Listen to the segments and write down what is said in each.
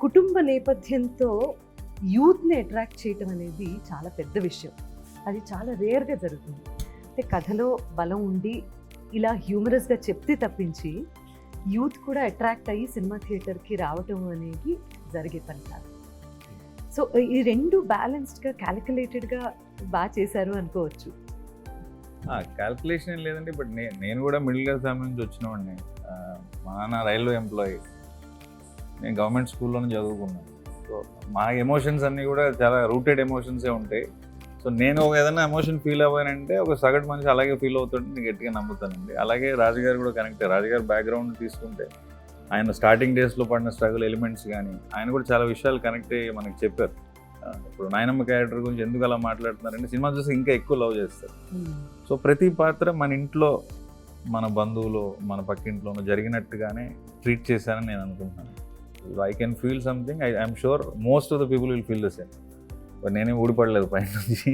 కుటుంబ నేపథ్యంతో యూత్ని అట్రాక్ట్ చేయటం అనేది చాలా పెద్ద విషయం. అది చాలా రేర్గా జరుగుతుంది. అంటే కథలో బలం ఉండి ఇలా హ్యూమరస్గా చెప్తే తప్పించి యూత్ కూడా అట్రాక్ట్ అయ్యి సినిమా థియేటర్కి రావటం అనేది జరిగే పని కాదు. సో ఈ రెండు బ్యాలెన్స్డ్గా క్యాలిక్యులేటెడ్గా బాగా చేశారు అనుకోవచ్చు. క్యాల్కులేషన్ ఏం లేదండి, బట్ నేను కూడా మిడిల్ క్లాస్ ఫ్యామిలీ నుంచి వచ్చినవాడిని. మా నాన్న రైల్వే ఎంప్లాయీ, నేను గవర్నమెంట్ స్కూల్లోనే చదువుకున్నాను. సో మా ఎమోషన్స్ అన్నీ కూడా చాలా రూటెడ్ ఎమోషన్సే ఉంటాయి. సో నేను ఏదైనా ఎమోషన్ ఫీల్ అవ్వానంటే ఒక సగటు మనిషి అలాగే ఫీల్ అవుతుంటే నేను గట్టిగా నమ్ముతానండి. అలాగే రాజుగారు కూడా కనెక్ట్. రాజుగారు బ్యాక్గ్రౌండ్ తీసుకుంటే ఆయన స్టార్టింగ్ డేస్లో పడిన స్ట్రగుల్ ఎలిమెంట్స్ కానీ ఆయన కూడా చాలా విషయాలు కనెక్ట్ అయ్యి మనకి చెప్పారు. ఇప్పుడు నాయనమ్మ క్యారెక్టర్ గురించి ఎందుకు అలా మాట్లాడుతున్నారంటే సినిమా చూసి ఇంకా ఎక్కువ లవ్ చేస్తారు. సో ప్రతి పాత్ర మన ఇంట్లో, మన బంధువులు, మన పక్కింట్లోనూ జరిగినట్టుగానే ట్రీట్ చేశానని నేను అనుకుంటున్నాను. I can feel something, I'm sure most of the people will feel the same. నేనేం ఊడిపడలేదు పైన నుంచి.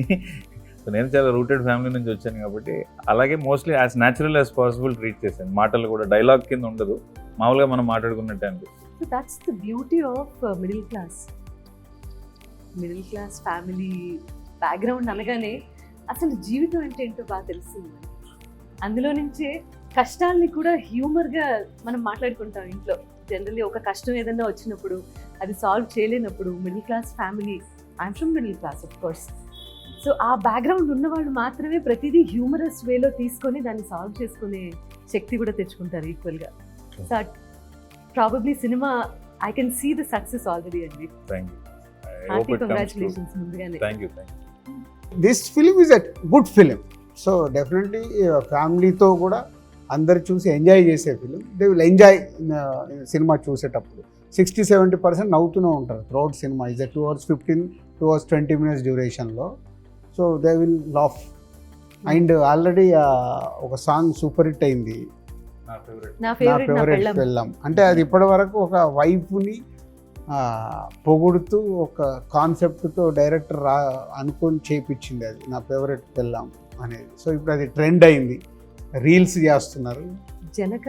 సో నేను చాలా రూటెడ్ ఫ్యామిలీ నుంచి వచ్చాను కాబట్టి అలాగే mostly as natural as possible treat చేశాను. మాటలు కూడా డైలాగ్ కింద ఉండదు, మామూలుగా మనం మాట్లాడుకున్నట్టే అనిపిస్తుంది. So that's the beauty of middle class family background అనగానే అసలు జీవితం అంటే ఏంటో బాగా తెలుస్తుంది. అందులో నుంచే కష్టాలని కూడా హ్యూమర్గా మనం మాట్లాడుకుంటాం ఇంట్లో. జనరల్లీ ఒక కష్టం ఏదైనా వచ్చినప్పుడు అది సాల్వ్ చేయలేనప్పుడు middle class family, I'm from middle class of course, so ఆ బ్యాక్గ్రౌండ్ ఉన్నవాళ్ళు మాత్రమే ప్రతిదీ హ్యూమరస్ వేలో తీసుకొని దాన్ని సాల్వ్ చేసుకునే శక్తి కూడా తెచ్చుకుంటారు ఈక్వల్గా. So probably cinema I can see the success already అండి. Thank you. హార్టీ కంగ్రాచులేషన్స్ ముందుగానే. Thank you. This film is a good film. So definitely ఫ్యామిలీతో కూడా అందరు చూసి ఎంజాయ్ చేసే film. They will enjoy cinema చూసేటప్పుడు 60-70% నవ్వుతూనే ఉంటారు throughout cinema. Is 2 hours 15, 2 hours 20 minutes డ్యూరేషన్లో. So they will laugh. And already ఒక సాంగ్ సూపర్ హిట్ అయింది, నా నా ఫేవరెట్ ఫేవరెట్ పెళ్ళాం. అంటే అది ఇప్పటివరకు ఒక వైఫ్ని పొగుడుతూ ఒక కాన్సెప్ట్తో డైరెక్టర్ అనుకొని చేయించింది అది, నా ఫేవరెట్ పెళ్ళాం అనేది. సో ఇప్పుడు అది ట్రెండ్ అయింది, రీల్స్ చేస్తున్నారు. జనక